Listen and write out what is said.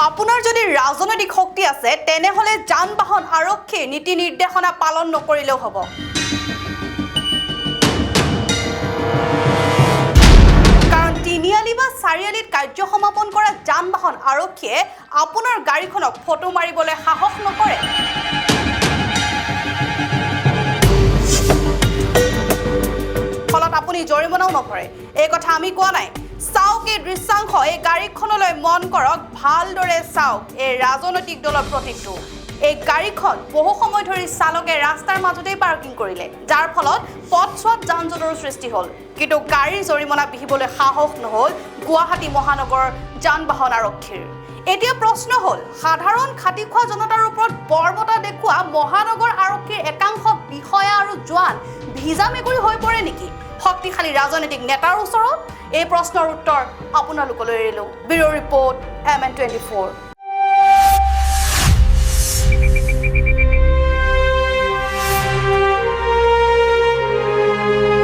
আপোনাৰ যদি ৰাজনৈতিক শক্তি আছে তেনেহলে যান-বাহন আৰক্ষী নীতি নিৰ্দেশনা পালন নকৰিলেও হ'ব। কাৰণ তিনিআলি বা চাৰিআলিত কাৰ্য সমাপন কৰা যান-বাহন আৰক্ষীয়ে আপোনাৰ গাড়ীখনক ফটো মাৰিবলৈ সাহস নকৰে। ফলত আপুনি জৰিমনাও নভৰে। এই কথা আমি কোৱা নাই। চাওক এই দৃশ্যাংশ, এই গাড়ীখনলৈ মন কৰক, ভালদৰে চাওক এই ৰাজনৈতিক দলৰ প্ৰতীকটো। এই গাড়ীখন বহু সময় ধৰি চালকে ৰাস্তাৰ মাজতেই পাৰ্কিং কৰিলে, যাৰ ফলত পথছোৱাত যান-জঁটৰ সৃষ্টি হ'ল। কিন্তু গাড়ীৰ জৰিমনা বিহিবলৈ সাহস নহ'ল গুৱাহাটী মহানগৰৰ যান-বাহন আৰক্ষীৰ। এতিয়া প্ৰশ্ন হ'ল, সাধাৰণ খাটি খোৱা জনতাৰ ওপৰত বৰ্বৰতা দেখুওৱা মহানগৰ আৰক্ষীৰ একাংশ বিষয়া আৰু জোৱান ভিজা মেকুৰী হৈ পৰে নেকি শক্তিশালী ৰাজনৈতিক নেতাৰ ওচৰত? এই প্ৰশ্নৰ উত্তৰ আপোনালোকলৈ এৰিলোঁ। Bureau report MN24।